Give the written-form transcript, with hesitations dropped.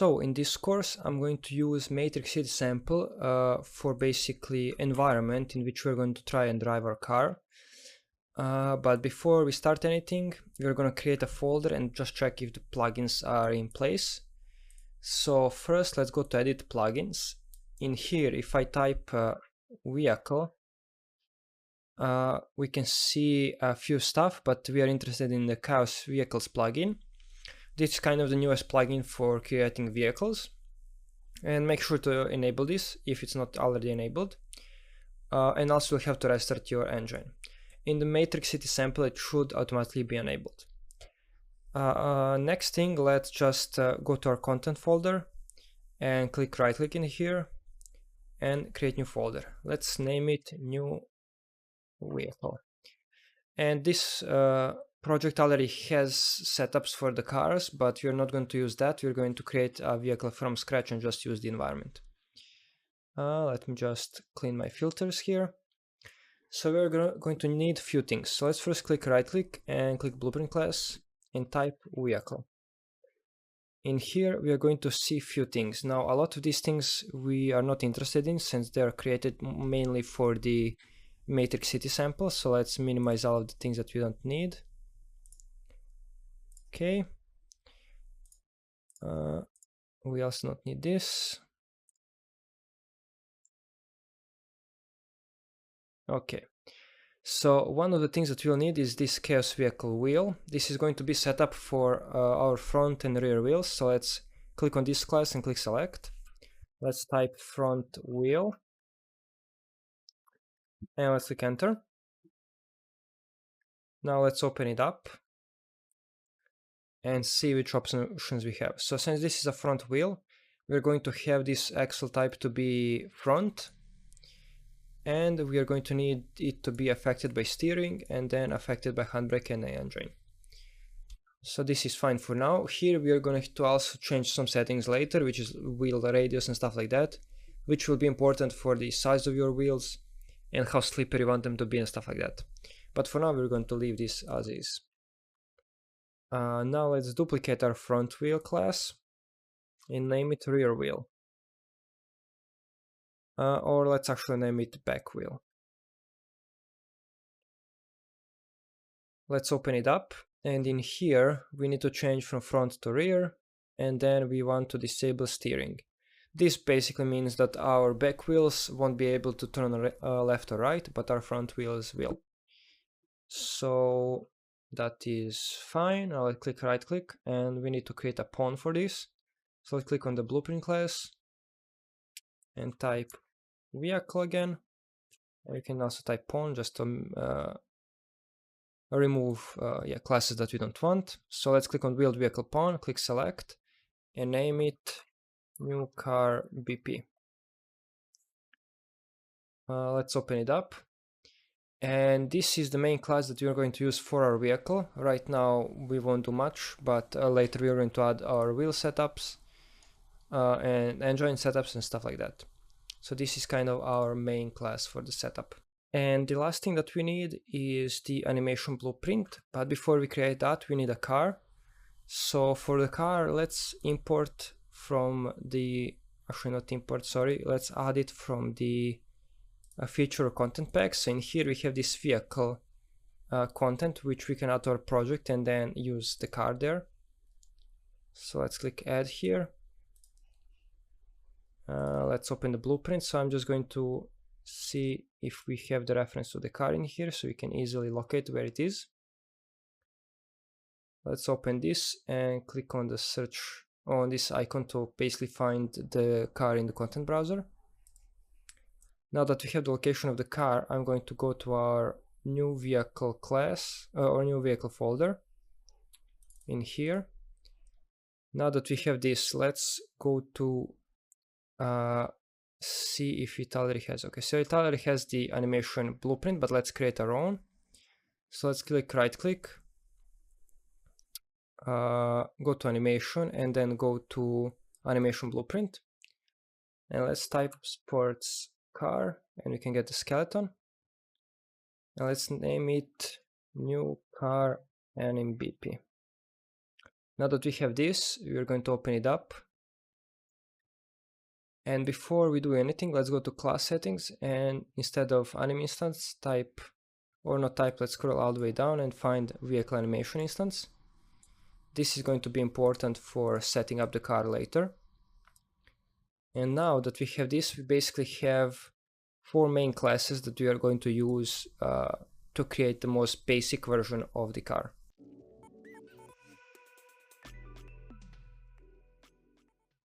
So in this course, I'm going to use matrix city sample for basically environment in which we're going to try and drive our car. But before we start anything, we're going to create a folder and just check if the plugins are in place. So first, let's go to edit plugins. In here, if I type vehicle, we can see a few stuff, but we are interested in the Chaos Vehicles plugin. This is kind of the newest plugin for creating vehicles, and make sure to enable this if it's not already enabled. And also you'll have to restart your engine. In the matrix city sample, it should automatically be enabled. Next thing, let's just go to our content folder and right click in here and create new folder. Let's name it new vehicle. And this project already has setups for the cars, but we're not going to use that. We're going to create a vehicle from scratch and just use the environment. Let me just clean my filters here. So we're going to need a few things. So let's first right click and click blueprint class and type vehicle. In here we are going to see a few things. Now a lot of these things we are not interested in since they are created mainly for the matrix city sample. So let's minimize all of the things that we don't need. Okay. We also not need this. Okay. So one of the things that we'll need is this Chaos Vehicle wheel. This is going to be set up for our front and rear wheels. So let's click on this class and click select. Let's type front wheel. And let's click enter. Now let's open it up and see which options we have. So since this is a front wheel, we're going to have this axle type to be front, and we are going to need it to be affected by steering and then affected by handbrake and engine. So this is fine for now. Here we are going to also change some settings later, which is wheel radius and stuff like that, which will be important for the size of your wheels and how slippery you want them to be and stuff like that. But for now we're going to leave this as is. Now let's duplicate our front wheel class and name it rear wheel. Or let's actually name it back wheel. Let's open it up, and in here we need to change from front to rear, and then we want to disable steering. This basically means that our back wheels won't be able to turn left or right, but our front wheels will. So that is fine. I'll click right click, and we need to create a pawn for this. So let's click on the blueprint class and type vehicle again. And you can also type pawn just to remove classes that we don't want. So let's click on WheeledVehicle pawn, click select, and name it new car BP. Let's open it up. And this is the main class that we are going to use for our vehicle. Right now we won't do much, but later we are going to add our wheel setups and engine setups and stuff like that. So this is kind of our main class for the setup. And the last thing that we need is the animation blueprint. But before we create that, we need a car. So for the car, let's import from the, actually not import, sorry, let's add it from the feature content pack. So in here we have this vehicle content, which we can add to our project and then use the car there. So let's click add here. Let's open the blueprint. So I'm just going to see if we have the reference to the car in here so we can easily locate where it is. Let's open this and click on the search on this icon to basically find the car in the content browser. Now that we have the location of the car, I'm going to go to our new vehicle class or new vehicle folder in here. Now that we have this, let's go to see if it already has. Okay, so it already has the animation blueprint, but let's create our own. So let's click right click, go to animation, and then go to animation blueprint, and let's type sports car, and we can get the skeleton, and let's name it new car and in BP. Now that we have this, we're going to open it up And before we do anything, let's go to class settings, and instead of anim instance, type, or not type, let's scroll all the way down and find vehicle animation instance. This is going to be important for setting up the car later. And now that we have this, we basically have 4 main classes that we are going to use to create the most basic version of the car.